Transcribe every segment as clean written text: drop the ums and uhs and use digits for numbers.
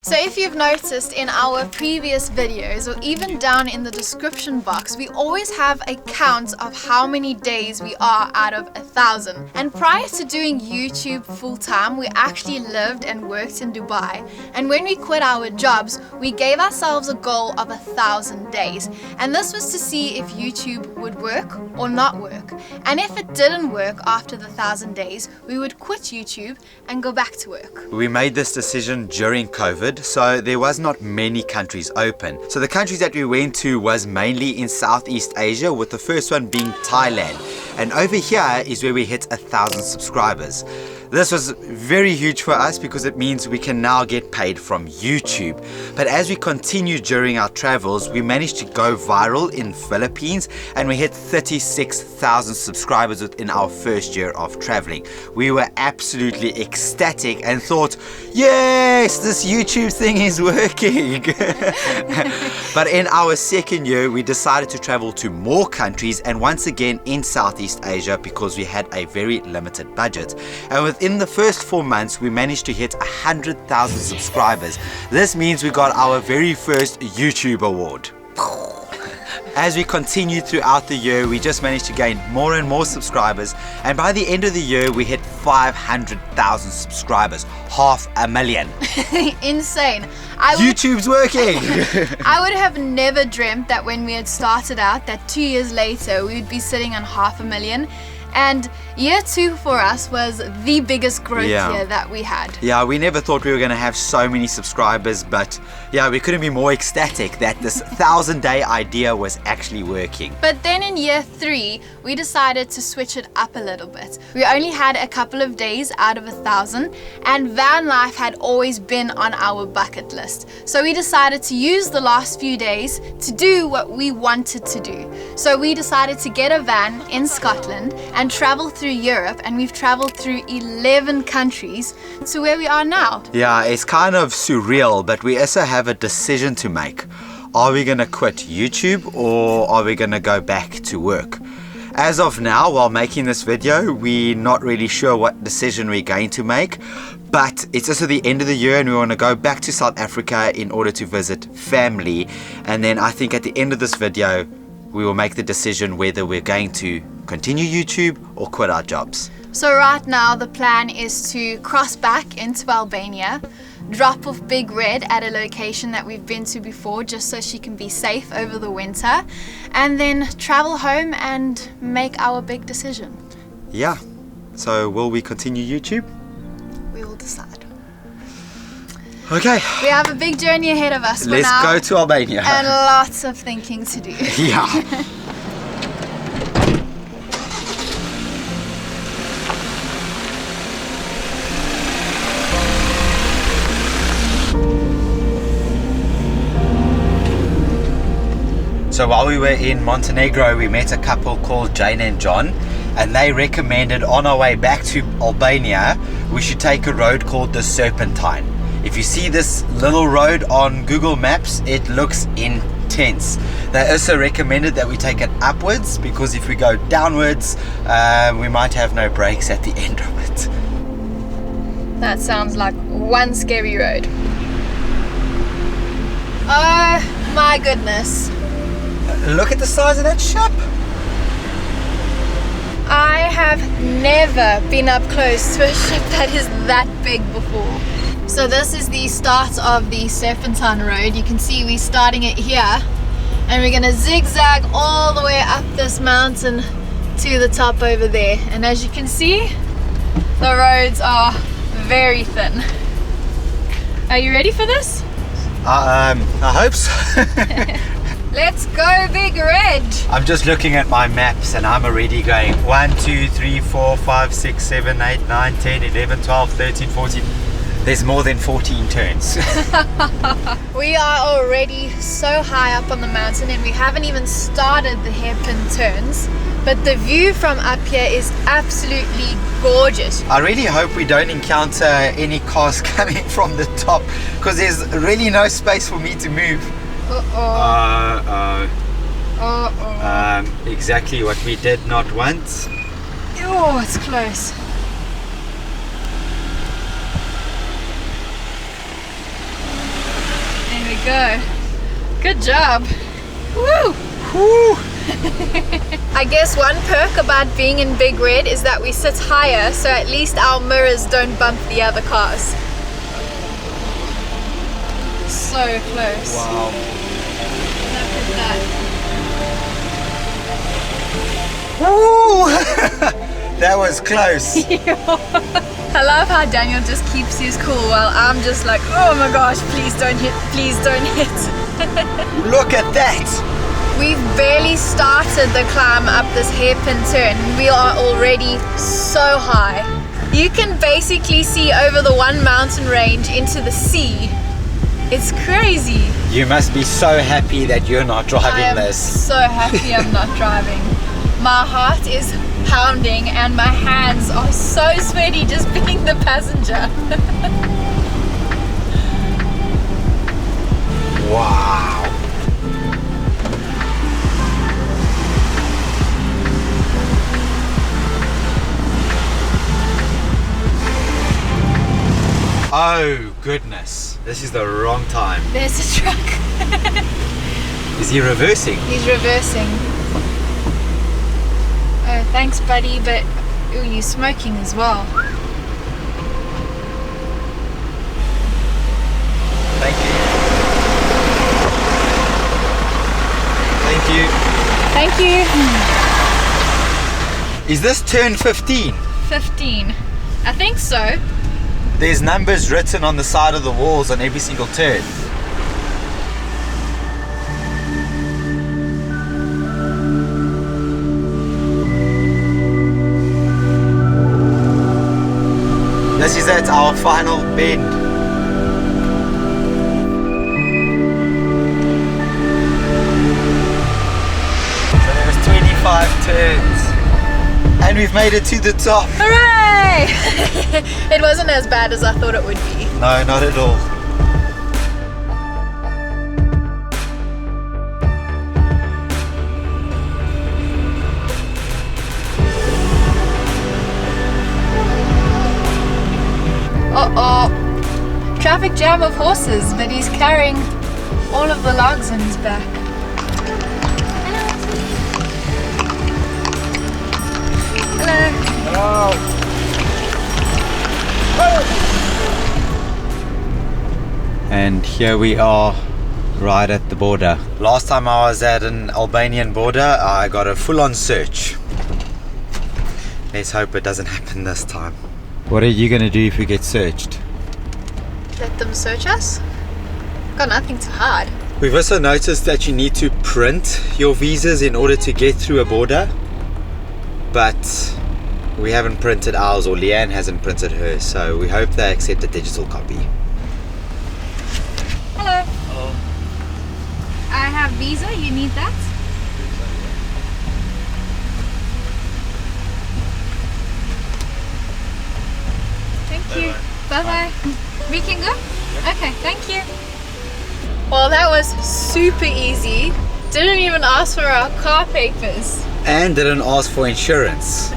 So if you've noticed in our previous videos or even down in the description box, we always have a count of how many days we are out of 1,000. And prior to doing YouTube full-time, we actually lived and worked in Dubai. And when we quit our jobs, we gave ourselves a goal of 1,000 days. And this was to see if YouTube would work or not work. And if it didn't work after the 1,000 days, we would quit YouTube and go back to work. We made this decision during COVID. So there was not many countries open. So the countries that we went to was mainly in Southeast Asia, with the first one being Thailand. And over here is where we hit 1,000 subscribers. This was very huge for us because it means we can now get paid from YouTube. But as we continued during our travels, we managed to go viral in Philippines and we hit 36,000 subscribers within our first year of traveling. We were absolutely ecstatic and thought, yes, this YouTube thing is working. But in our second year, we decided to travel to more countries and once again in Southeast Asia because we had a very limited budget. And within the first 4 months, we managed to hit 100,000 subscribers. This means we got our very first YouTube award. As we continued throughout the year, we just managed to gain more and more subscribers, and by the end of the year we hit 500,000 subscribers, 500,000. Insane. YouTube's working. I would have never dreamt that when we had started out that 2 years later we would be sitting on 500,000. And year 2 for us was the biggest growth year that we had. Yeah, we never thought we were going to have so many subscribers, but yeah, we couldn't be more ecstatic that this 1,000-day idea was actually working. But then in year 3, we decided to switch it up a little bit. We only had a couple of days out of 1,000, and van life had always been on our bucket list. So we decided to use the last few days to do what we wanted to do. So we decided to get a van in Scotland and travel through Europe, and we've traveled through 11 countries to where we are now. Yeah, it's kind of surreal, but we also have a decision to make. Are we gonna quit YouTube or are we gonna go back to work? As of now, while making this video, we're not really sure what decision we're going to make, but it's also the end of the year and we want to go back to South Africa in order to visit family. And then I think at the end of this video, we will make the decision whether we're going to continue YouTube or quit our jobs. So right now the plan is to cross back into Albania, drop off Big Red at a location that we've been to before just so she can be safe over the winter, and then travel home and make our big decision. Yeah, so will we continue YouTube? We will decide. Okay. We have a big journey ahead of us. Let's go to Albania. And lots of thinking to do. Yeah. So while we were in Montenegro, we met a couple called Jane and John, and they recommended on our way back to Albania, we should take a road called the Serpentine. If you see this little road on Google Maps, it looks intense. They also recommended that we take it upwards because if we go downwards, we might have no brakes at the end of it. That sounds like one scary road. Oh my goodness. Look at the size of that ship. I have never been up close to a ship that is that big before. So this is the start of the Serpentine road. You can see we're starting it here and we're gonna zigzag all the way up this mountain to the top over there. And as you can see, the roads are very thin. Are you ready for this? I hope so. Let's go, Big Red! I'm just looking at my maps and I'm already going 1, 2, 3, 4, 5, 6, 7, 8, 9, 10, 11, 12, 13, 14. There's more than 14 turns. We are already so high up on the mountain and we haven't even started the hairpin turns. But the view from up here is absolutely gorgeous. I really hope we don't encounter any cars coming from the top because there's really no space for me to move. Exactly what we did not want. Oh, it's close. we go. Good job. Woo! Woo! I guess one perk about being in Big Red is that we sit higher, so at least our mirrors don't bump the other cars. So close. Wow. Look at that. Woo! That was close. I love how Daniel just keeps his cool while I'm just like, oh my gosh, please don't hit, please don't hit. Look at that. We've barely started the climb up this hairpin turn. We are already so high. You can basically see over the one mountain range into the sea. It's crazy. You must be so happy that you're not driving I am this. so happy I'm not driving. My heart is pounding and my hands are so sweaty just being the passenger. Wow. Oh goodness, this is the wrong time. There's a truck. Is he reversing? He's reversing. Oh, thanks buddy, but ooh, you're smoking as well. Thank you. Thank you. Thank you. Is this turn 15? 15. I think so. There's numbers written on the side of the walls on every single turn. This is it, our final bend. So there's 25 turns. And we've made it to the top. Hooray! It wasn't as bad as I thought it would be. No, not at all. Uh-oh. Traffic jam of horses, but he's carrying all of the logs on his back. Hello. And here we are, right at the border. Last time I was at an Albanian border, I got a full-on search. Let's hope it doesn't happen this time. What are you going to do if we get searched? Let them search us? Got nothing to hide. We've also noticed that you need to print your visas in order to get through a border. But we haven't printed ours, or Leanne hasn't printed hers, so we hope they accept a digital copy. Hello. Hello. I have visa, you need that? Thank you. Bye-bye. We can go? Okay, thank you. Well, that was super easy. Didn't even ask for our car papers. And didn't ask for insurance.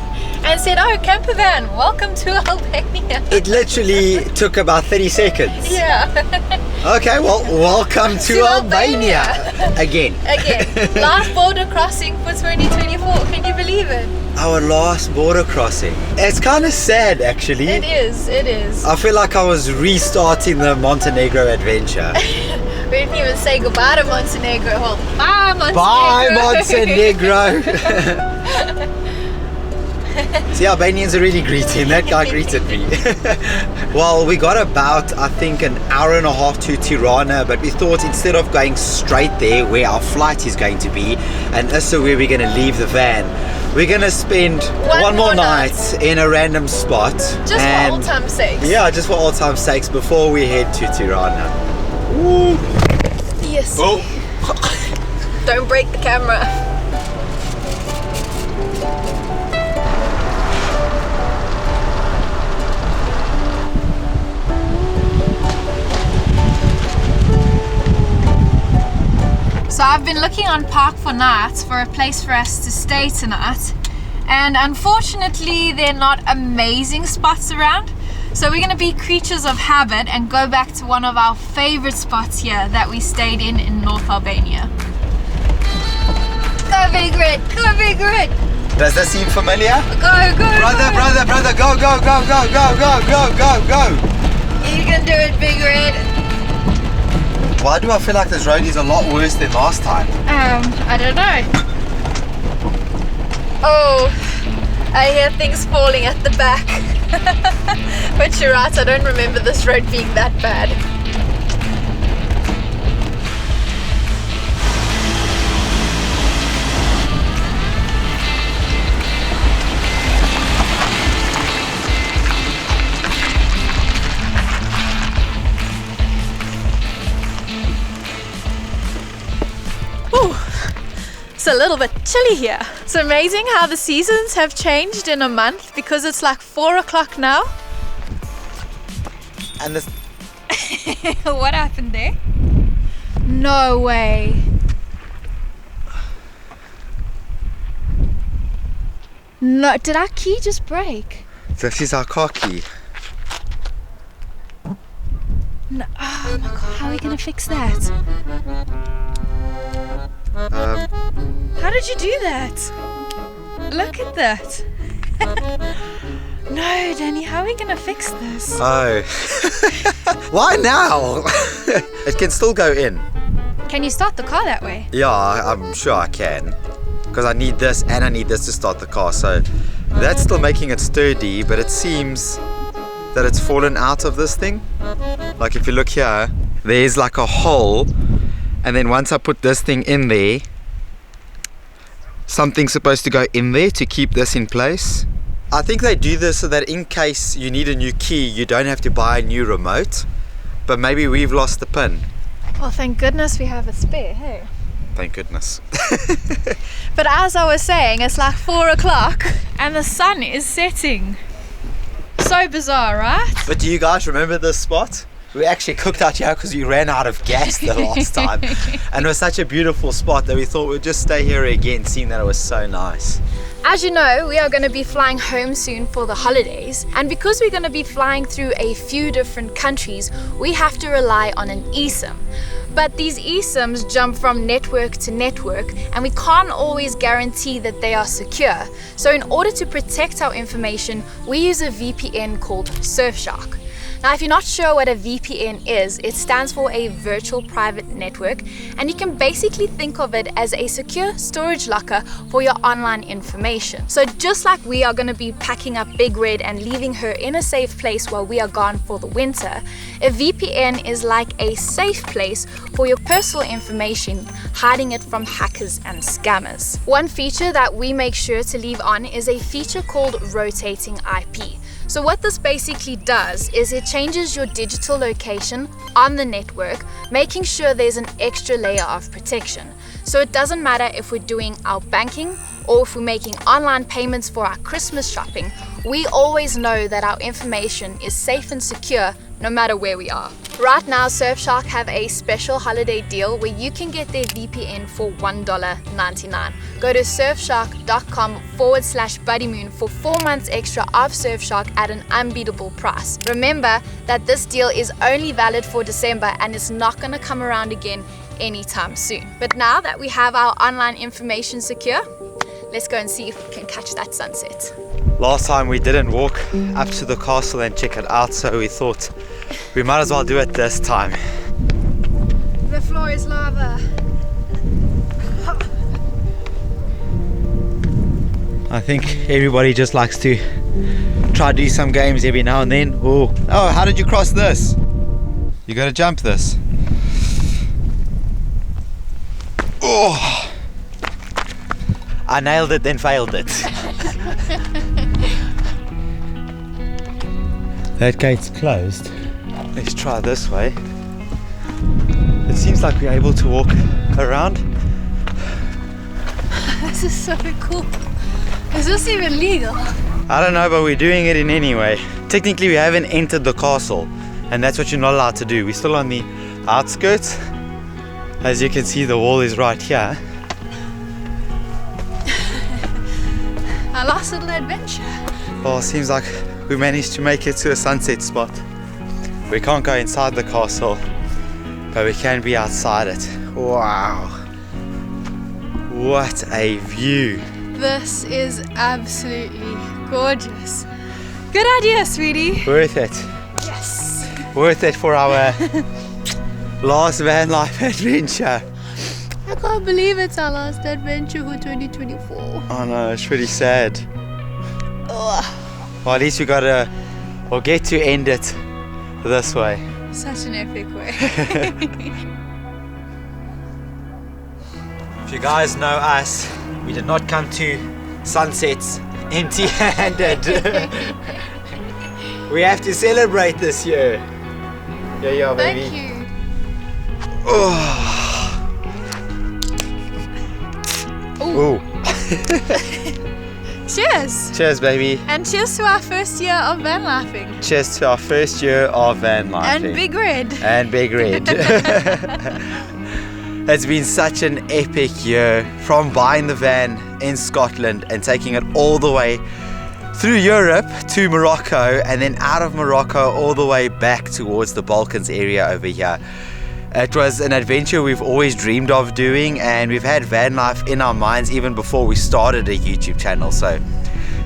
And said, oh, camper van, welcome to Albania. It literally took about 30 seconds. Yeah. Okay, well, welcome to Albania. Again. Again. Last border crossing for 2024. Can you believe it? Our last border crossing. It's kind of sad, actually. It is, it is. I feel like I was restarting the Montenegro adventure. We didn't even say goodbye to Montenegro. Well, bye Montenegro. Bye Montenegro. See, Albanians are really greeting. That guy greeted me. Well, we got about, I think, an hour and a half to Tirana, but we thought instead of going straight there where our flight is going to be, and also where we're going to leave the van, we're going to spend one more night in a random spot. Just for old time's sakes. Yeah, just for old time's sakes before we head to Tirana. Ooh. Yes. Oh. Don't break the camera. So I've been looking on Park for Nights for a place for us to stay tonight, and unfortunately they're not amazing spots around. So we're gonna be creatures of habit and go back to one of our favorite spots here that we stayed in North Albania. Go Big Red, go Big Red. Does that seem familiar? Go, go, Brother, go. brother, brother, go, go, go, go, go, go, go, go, go. You can do it, Big Red. Why do I feel like this road is a lot worse than last time? I don't know. Oh, I hear things falling at the back. But you're right, I don't remember this road being that bad. It's a little bit chilly here. It's amazing how the seasons have changed in a month because it's like 4 o'clock now. And this... What happened there? No way. No, did our key just break? This is our car key. No, oh my god, how are we gonna fix that? How did you do that? Look at that. No, Danny, how are we gonna fix this? Oh. Why now? It can still go in. Can you start the car that way? Yeah, I'm sure I can. Because I need this and I need this to start the car. So that's still making it sturdy, but it seems that it's fallen out of this thing. Like if you look here, there's like a hole. And then once I put this thing in there, something's supposed to go in there to keep this in place. I think they do this so that in case you need a new key, you don't have to buy a new remote. But maybe we've lost the pin. Well, thank goodness we have a spare, hey? Thank goodness. But as I was saying, it's like 4 o'clock and the sun is setting. So bizarre, right? But do you guys remember this spot? We actually cooked out here because we ran out of gas the last time. And it was such a beautiful spot that we thought we'd just stay here again, seeing that it was so nice. As you know, we are going to be flying home soon for the holidays. And because we're going to be flying through a few different countries, we have to rely on an eSIM. But these eSIMs jump from network to network and we can't always guarantee that they are secure. So in order to protect our information, we use a VPN called Surfshark. Now, if you're not sure what a VPN is, it stands for a virtual private network, and you can basically think of it as a secure storage locker for your online information. So just like we are going to be packing up Big Red and leaving her in a safe place while we are gone for the winter, a VPN is like a safe place for your personal information, hiding it from hackers and scammers. One feature that we make sure to leave on is a feature called rotating IP. So what this basically does is it changes your digital location on the network, making sure there's an extra layer of protection. So it doesn't matter if we're doing our banking or if we're making online payments for our Christmas shopping, we always know that our information is safe and secure no matter where we are. Right now, Surfshark have a special holiday deal where you can get their VPN for $1.99. Go to surfshark.com/Buddymoon for 4 months extra of Surfshark at an unbeatable price. Remember that this deal is only valid for December and it's not going to come around again anytime soon. But now that we have our online information secure, let's go and see if we can catch that sunset. Last time we didn't walk up to the castle and check it out, so we thought we might as well do it this time. The floor is lava. I think everybody just likes to try to do some games every now and then. Oh, how did you cross this? You gotta jump this. Oh! I nailed it, then failed it. That gate's closed. Let's try this way. It seems like we're able to walk around. This is so cool. Is this even legal? I don't know, but we're doing it in any way. Technically, we haven't entered the castle, and that's what you're not allowed to do. We're still on the outskirts. As you can see, the wall is right here. Our last little adventure. Well, it seems like we managed to make it to a sunset spot. We can't go inside the castle, but we can be outside it. Wow. What a view. This is absolutely gorgeous. Good idea, sweetie. Worth it. Yes. Worth it for our last van life adventure. I can't believe it's our last adventure for 2024. Oh no, it's pretty sad. Ugh. Well, at least we we'll get to end it this way. Such an epic way. If you guys know us, we did not come to sunsets empty-handed. We have to celebrate this year. Yeah, baby. Thank you. Oh. Ooh. Cheers. Cheers, baby. And cheers to our first year of van lifing. Cheers to our first year of van lifing. And Big Red. And Big Red. It's been such an epic year, from buying the van in Scotland and taking it all the way through Europe to Morocco, and then out of Morocco all the way back towards the Balkans area over here. It was an adventure we've always dreamed of doing, and we've had van life in our minds even before we started a YouTube channel. So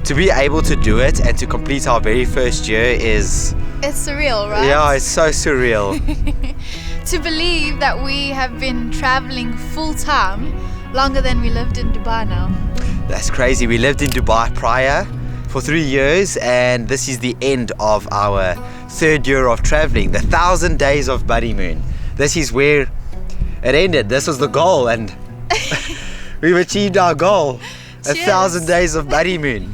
to be able to do it and to complete our very first year is... It's surreal, right? Yeah, it's so surreal. To believe that we have been traveling full time longer than we lived in Dubai now. That's crazy. We lived in Dubai prior for 3 years, and this is the end of our third year of traveling, the 1,000 days of Buddymoon. This is where it ended. This was the goal, and we've achieved our goal. Cheers. 1,000 days of Buddymoon.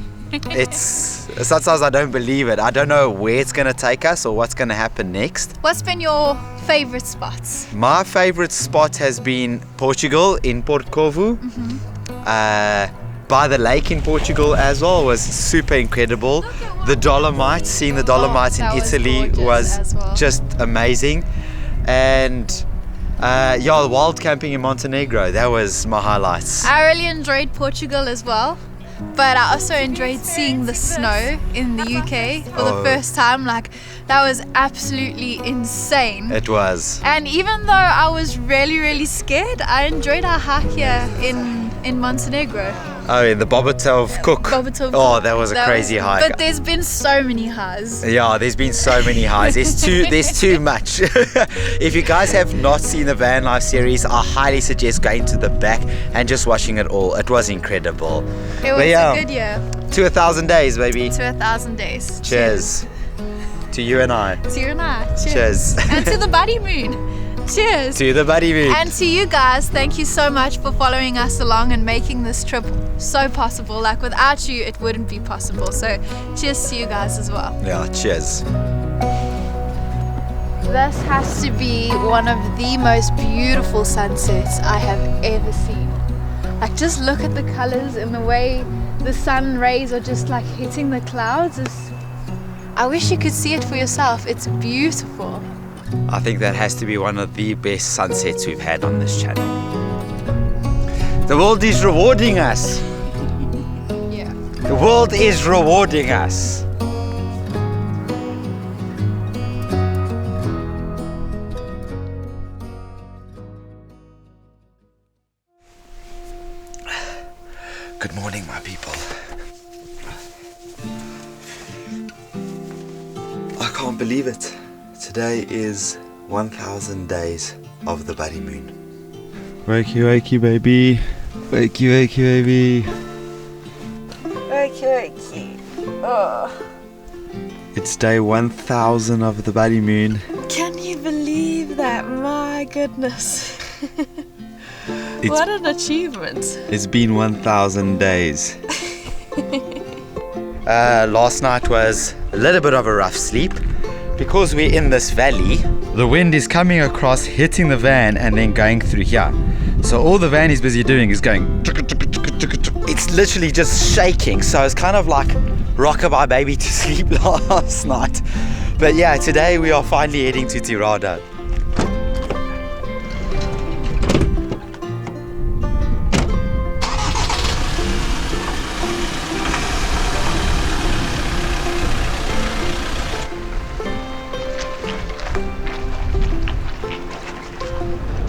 Sometimes I don't believe it. I don't know where it's going to take us or what's going to happen next. What's been your favorite spots? My favorite spot has been Portugal, in Porto Covo. By the lake in Portugal as well was super incredible. The Dolomites, seeing the Dolomites in Italy was well. just amazing. And the wild camping in Montenegro, that was my highlights. I really enjoyed Portugal as well, but I also enjoyed seeing the snow in the UK for the first time. Like, that was absolutely insane. It was. And even though I was really, really scared, I enjoyed our hike here in Montenegro. Oh, in the Bobatov Cook. Oh, that was a crazy hike. But there's been so many highs. Yeah, there's been so many highs. There's too much. If you guys have not seen the van life series, I highly suggest going to the back and just watching it all. It was incredible. It was a good year. To 1,000 days, baby. To 1,000 days. Cheers. To you and I. To you and I. Cheers. And to the Buddymoon. Cheers. To the Buddymoon. And to you guys, thank you so much for following us along and making this trip so possible. Like, without you, it wouldn't be possible. So cheers to you guys as well. Yeah, cheers. This has to be one of the most beautiful sunsets I have ever seen. Like, just look at the colors and the way the sun rays are just like hitting the clouds. I wish you could see it for yourself. It's beautiful. I think that has to be one of the best sunsets we've had on this channel. The world is rewarding us. Yeah. The world is rewarding us. Good morning, my people. I can't believe it. Today is 1,000 days of the Buddymoon. Wakey, wakey, baby. Wakey, wakey, baby. Wakey, wakey. Oh. It's day 1,000 of the Buddymoon. Can you believe that? My goodness. What an achievement. It's been 1,000 days. Last night was a little bit of a rough sleep. Because we're in this valley, the wind is coming across, hitting the van and then going through here. So all the van is busy doing is going... It's literally just shaking. So it's kind of like rockabye baby to sleep last night. But yeah, today we are finally heading to Tirada.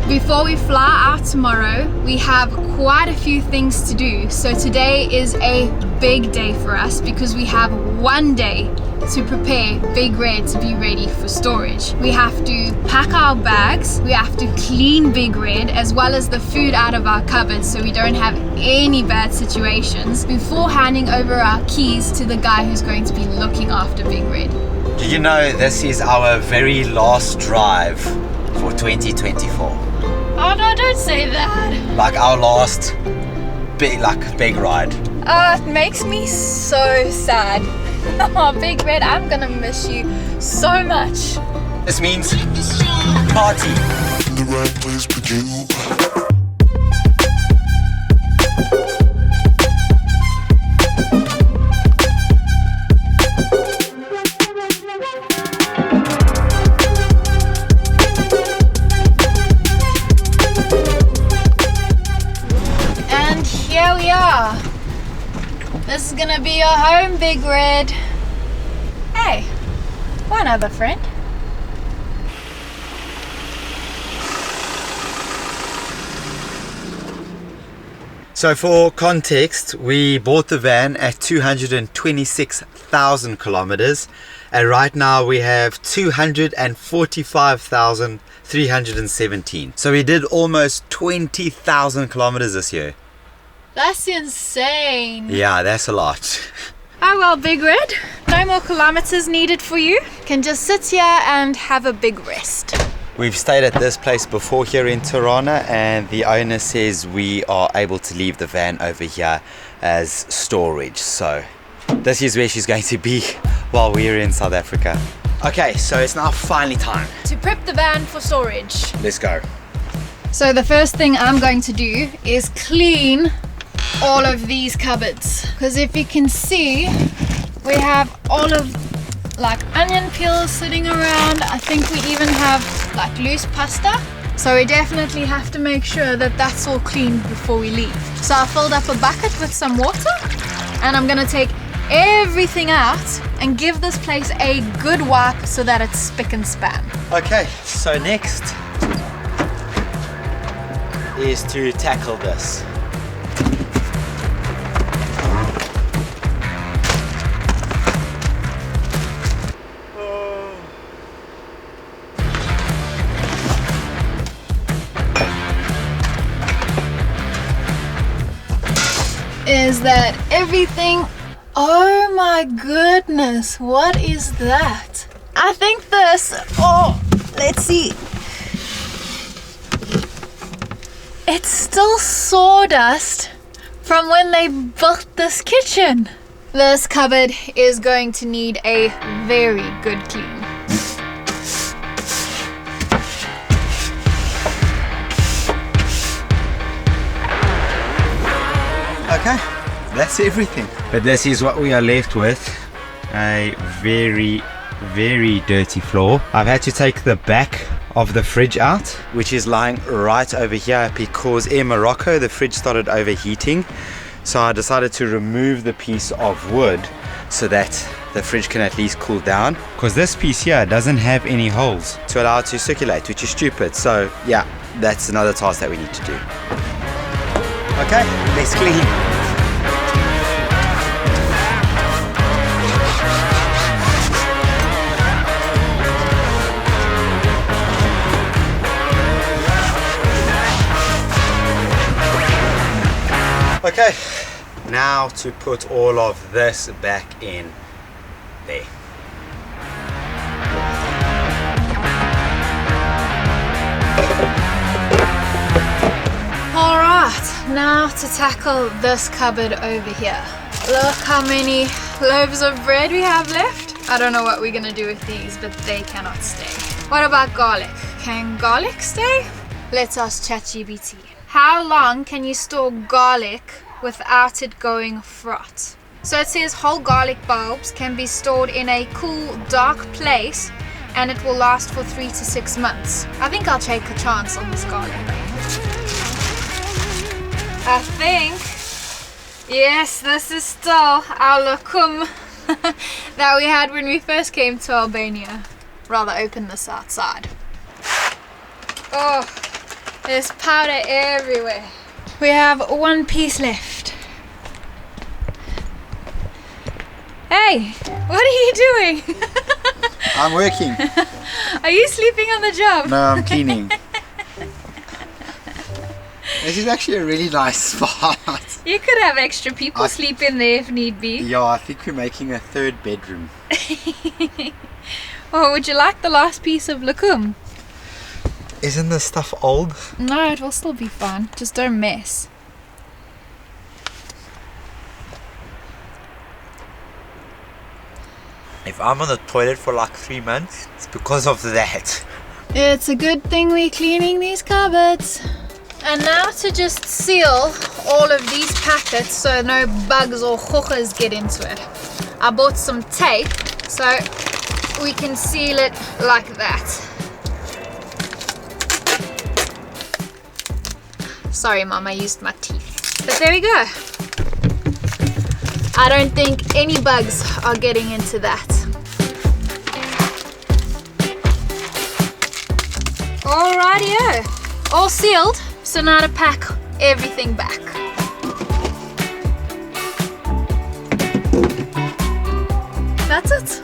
Before we fly out tomorrow, we have quite a few things to do. So today is a big day for us because we have one day to prepare Big Red to be ready for storage. We have to pack our bags, we have to clean Big Red as well as the food out of our cupboards so we don't have any bad situations before handing over our keys to the guy who's going to be looking after Big Red. Do you know this is our very last drive for 2024? Oh no, don't say that. Like our last big ride. It makes me so sad. Oh, Big Red, I'm gonna miss you so much. This means party. In the right place with you. And here we are. This is gonna be your home, Big Red. Hey, one other friend. So for context, we bought the van at 226,000 kilometers, and right now we have 245,317. So we did almost 20,000 kilometers this year. That's insane. Yeah, that's a lot. Oh well, Big Red, no more kilometers needed for you. Can just sit here and have a big rest. We've stayed at this place before here in Tirana, and the owner says we are able to leave the van over here as storage. So this is where she's going to be while we're in South Africa. Okay, so it's now finally time To prep the van for storage. Let's go. So the first thing I'm going to do is clean all of these cupboards, because if you can see, we have all of like onion peels sitting around. I think we even have like loose pasta, so we definitely have to make sure that that's all cleaned before we leave. So I filled up a bucket with some water and I'm gonna take everything out and give this place a good wipe so that it's spick and span. Okay, so next is to tackle this. Is that everything? Oh my goodness, what is that? I think this, let's see. It's still sawdust from when they built this kitchen. This cupboard is going to need a very good clean. Okay, that's everything. But this is what we are left with. A very, very dirty floor. I've had to take the back of the fridge out, which is lying right over here because in Morocco the fridge started overheating. So I decided to remove the piece of wood so that the fridge can at least cool down, because this piece here doesn't have any holes to allow it to circulate, which is stupid. So yeah, that's another task that we need to do. Okay, let's clean. Okay, now to put all of this back in there. Alright, now to tackle this cupboard over here. Look how many loaves of bread we have left. I don't know what we're gonna do with these, but they cannot stay. What about garlic? Can garlic stay? Let's ask ChatGPT. How long can you store garlic without it going frot? So it says whole garlic bulbs can be stored in a cool, dark place and it will last for 3 to 6 months. I think I'll take a chance on this garlic. I think, yes, this is still our lokum that we had when we first came to Albania. Rather open this outside. Oh, There's powder everywhere. We have one piece left. Hey, what are you doing? I'm working. Are you sleeping on the job? No, I'm cleaning. This is actually a really nice spot. You could have extra people sleep in there if need be. Yeah, I think we're making a third bedroom. Oh, would you like the last piece of lacum? Isn't this stuff old? No, it will still be fine. Just don't mess. If I'm on the toilet for like 3 months, it's because of that. It's a good thing we're cleaning these cupboards. And now to just seal all of these packets so no bugs or hookers get into it. I bought some tape so we can seal it like that. Sorry Mom, I used my teeth. But there we go. I don't think any bugs are getting into that. Alrighty-o. All sealed. So now to pack everything back. That's it.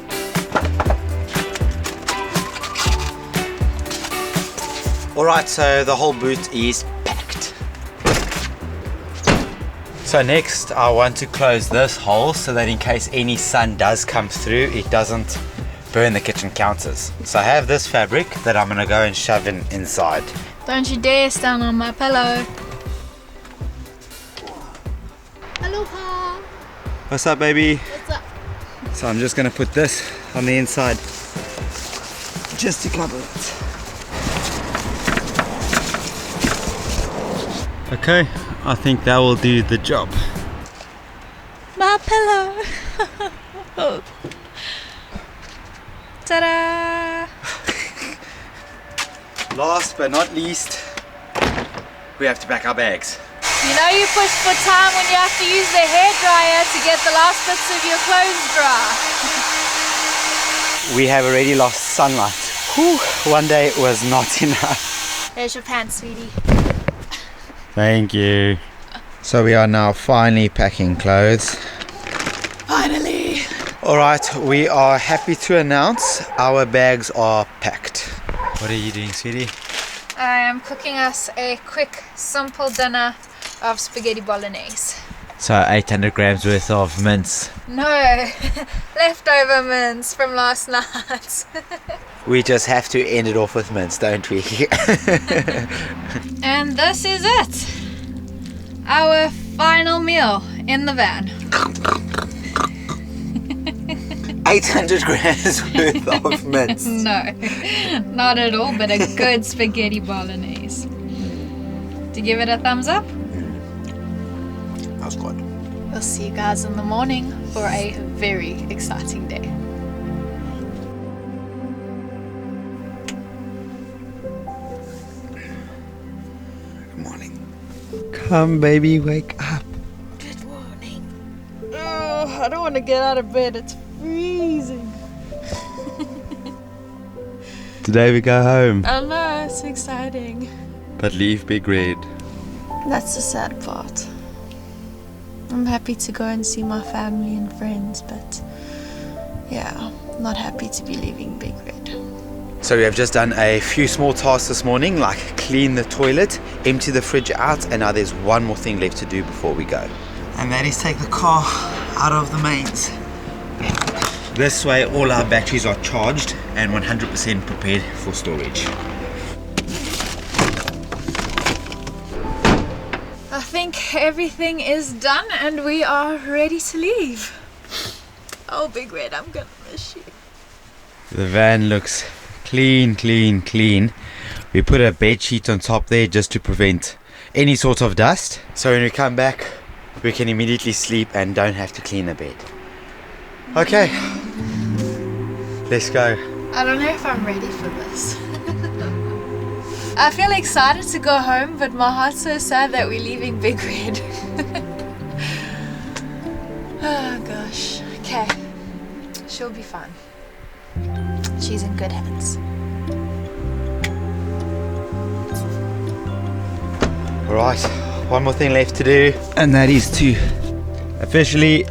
Alright, so the whole boot is packed. So next I want to close this hole so that in case any sun does come through, it doesn't burn the kitchen counters. So I have this fabric that I'm going to go and shove inside. Don't you dare stand on my pillow. Aloha. What's up, baby? What's up? So I'm just going to put this on the inside just to cover it. Okay, I think that will do the job. My pillow. Ta-da! Last but not least, we have to pack our bags. You know you push for time when you have to use the hairdryer to get the last bits of your clothes dry. We have already lost sunlight. Whew, one day was not enough. There's your pants, sweetie. Thank you. So we are now finally packing clothes. Finally! Alright, we are happy to announce our bags are packed. What are you doing, sweetie? I am cooking us a quick, simple dinner of spaghetti bolognese. So 800 grams worth of mince. No, leftover mince from last night. We just have to end it off with mince, don't we? And this is it. Our final meal in the van. 800 grams worth of mince. No, not at all, but a good spaghetti bolognese. To give it a thumbs up? That was good. We'll see you guys in the morning for a very exciting day. Good morning. Come, baby, wake up. Good morning. Oh, I don't want to get out of bed. It's freezing. Today we go home, I know, it's exciting. but leave Big Red. That's the sad part. I'm happy to go and see my family and friends, but yeah, not happy to be leaving Big Red. So we have just done a few small tasks this morning, like clean the toilet, empty the fridge out, and now there's one more thing left to do before we go. And that is take the car out of the mains. This way all our batteries are charged and 100% prepared for storage. I think everything is done and we are ready to leave. Oh, Big Red, I'm gonna miss you. The van looks clean, clean, clean. We put a bed sheet on top there just to prevent any sort of dust. So when we come back, we can immediately sleep and don't have to clean the bed. Okay, let's go. I don't know if I'm ready for this. I feel excited to go home, but my heart's so sad that we're leaving Big Red. Oh gosh. Okay. She'll be fine. She's in good hands. Right, one more thing left to do, and that is to officially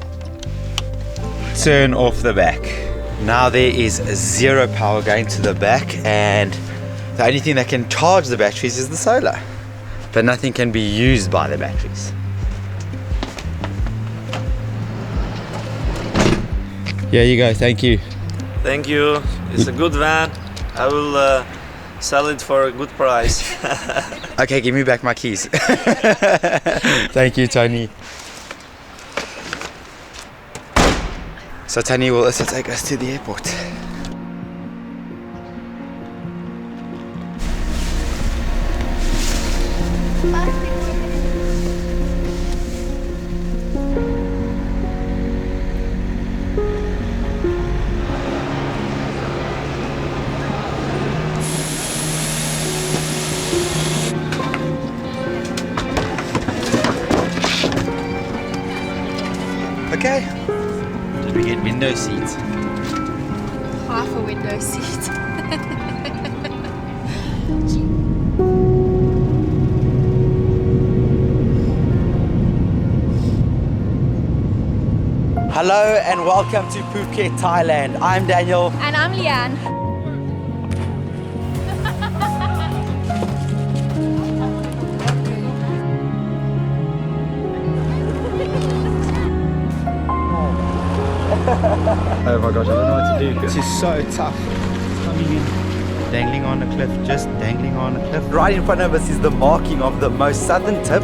turn off the back. Now there is zero power going to the back, and the only thing that can charge the batteries is the solar, but nothing can be used by the batteries. Here you go, thank you. Thank you. It's a good van. I will sell it for a good price. Okay, give me back my keys. Thank you, Tony. So Tony will also take us to the airport. Okay. Did we get window seats? Half a window seat. Hello and welcome to Phuket, Thailand. I'm Daniel. And I'm Leanne. Oh my gosh, I don't know what to do. This is so tough. Coming in, dangling on a cliff, just dangling on a cliff. Right in front of us is the marking of the most southern tip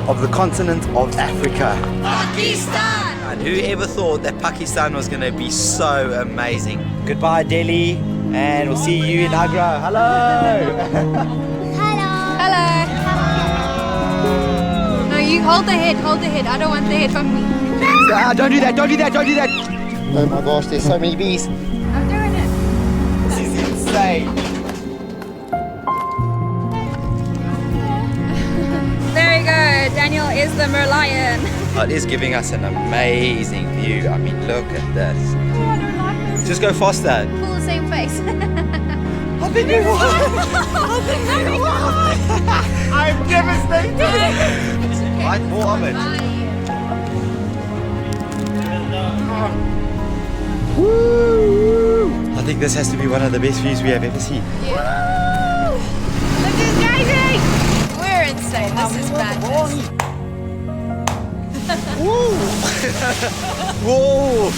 of the continent of Africa. Pakistan! And whoever thought that Pakistan was going to be so amazing. Goodbye Delhi, and we'll see you in Agra. Hello! Hello. No, you hold the head, hold the head. I don't want the head from me. Don't do that, don't do that, don't do that! Oh my gosh, there's so many bees. I'm doing it. This is insane. There you go. Daniel is the merlion. It is giving us an amazing view. I mean, look at this. Oh, I don't like this. Just go faster. Pull the same face. I think we won. I think we won. I'm devastated. Right, more of it. Woo! I think this has to be one of the best views we have ever seen. Yeah. This is crazy. We're insane. This is madness. Whoa!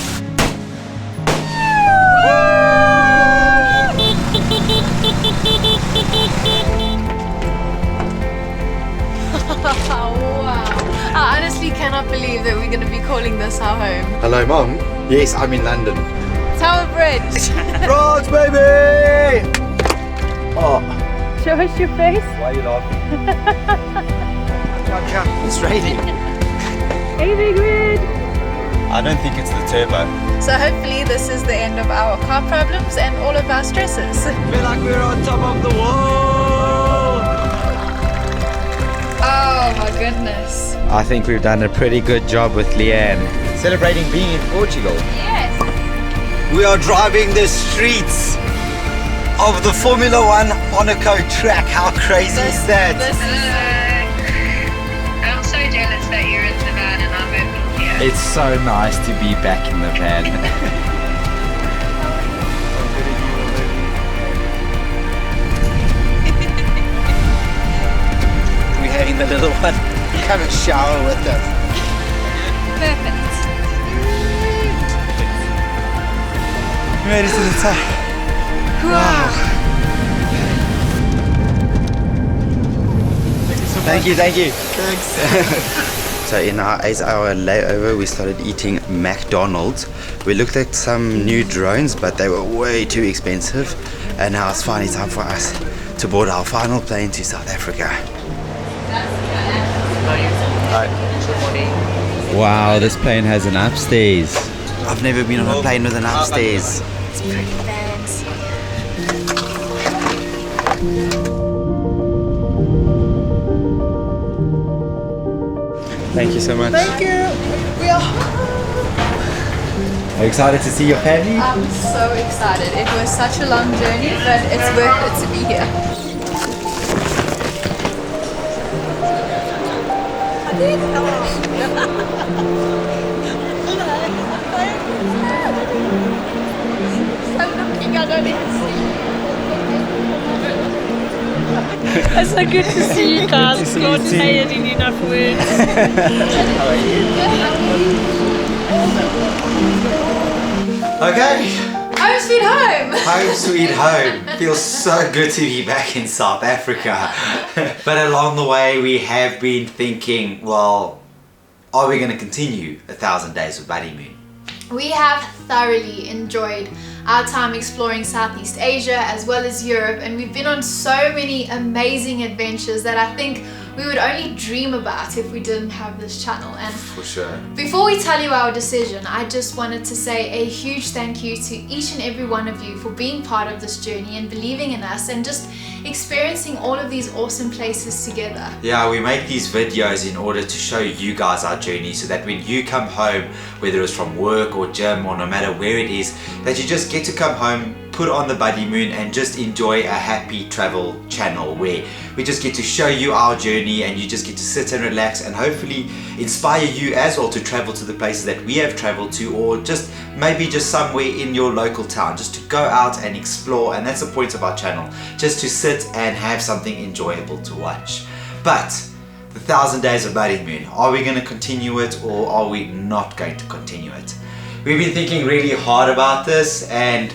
Wow. I honestly cannot believe that we're going to be calling this our home. Hello, Mom. Yes, I'm in London. Tower Bridge. France, baby! Oh, Show us your face. why are you laughing? Come, it's raining. Hey, Big Red. I don't think it's the turbo. So hopefully this is the end of our car problems and all of our stresses. I feel like we're on top of the world. Oh my goodness. I think we've done a pretty good job with Leanne. Celebrating being in Portugal. Yes. We are driving the streets of the Formula One Monaco track. How crazy is that? I'm so jealous that you're in the van and I'm over here. It's so nice to be back in the van. We're having the little one come and shower with us. Perfect. We made it to the top. Wow. Thank you, thank you. Thanks. So in our 8-hour layover, we started eating McDonald's. We looked at some new drones, but they were way too expensive. And now it's finally time for us to board our final plane to South Africa. Wow, this plane has an upstairs. I've never been on a plane with an upstairs. It's pretty fancy. Thank you so much. Thank you. We are. Are you excited to see your family? I'm so excited. It was such a long journey, but it's worth it to be here. It's so good to see you guys. God say it in enough words. Okay. Home sweet home! Home sweet home. Feels so good to be back in South Africa. But along the way we have been thinking, well, are we going to continue 1,000 days with Buddymoon? We have thoroughly enjoyed our time exploring Southeast Asia as well as Europe, and we've been on so many amazing adventures that I think we would only dream about if we didn't have this channel. And For sure. before we tell you our decision, I just wanted to say a huge thank you to each and every one of you for being part of this journey and believing in us and just experiencing all of these awesome places together. Yeah, we make these videos in order to show you guys our journey so that when you come home, whether it's from work or gym or no matter where it is, that you just get to come home, put on the Buddymoon and just enjoy a happy travel channel where we just get to show you our journey and you just get to sit and relax and hopefully inspire you as well to travel to the places that we have traveled to, or just maybe just somewhere in your local town, just to go out and explore. And that's the point of our channel, just to sit and have something enjoyable to watch. But the 1,000 days of Buddymoon, are we going to continue it or are we not going to continue it? We've been thinking really hard about this, and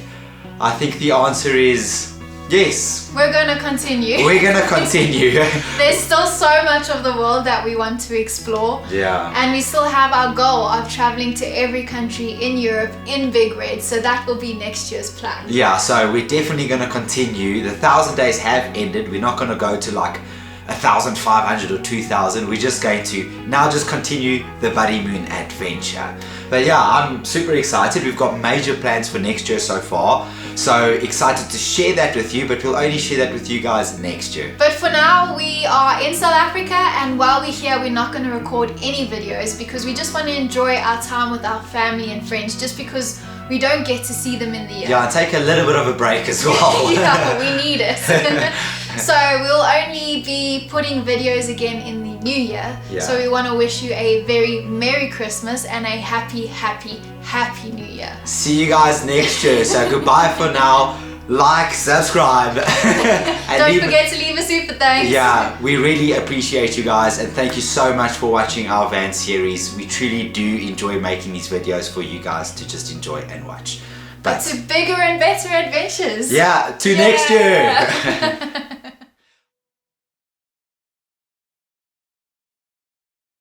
I think the answer is yes. We're going to continue. We're going to continue. There's still so much of the world that we want to explore. Yeah. And we still have our goal of traveling to every country in Europe in Big Red, so that will be next year's plan. Yeah, so we're definitely going to continue. The 1,000 days have ended. We're not going to go to like 1,500 or 2,000. We're just going to now just continue the Buddymoon adventure. But yeah, I'm super excited. We've got major plans for next year so far. So excited to share that with you, but we'll only share that with you guys next year. But for now, we are in South Africa, and while we're here, we're not going to record any videos because we just want to enjoy our time with our family and friends, just because we don't get to see them in the year. Yeah, and take a little bit of a break as well. Yeah, we need it. So we'll only be putting videos again in the new year. Yeah. So we want to wish you a very Merry Christmas and a happy, happy, happy New Year. See you guys next year. So goodbye for now. Like, subscribe. And Don't forget to leave a super thanks. Yeah, we really appreciate you guys, and thank you so much for watching our van series. We truly do enjoy making these videos for you guys to just enjoy and watch. But to bigger and better adventures. Yeah, to next year.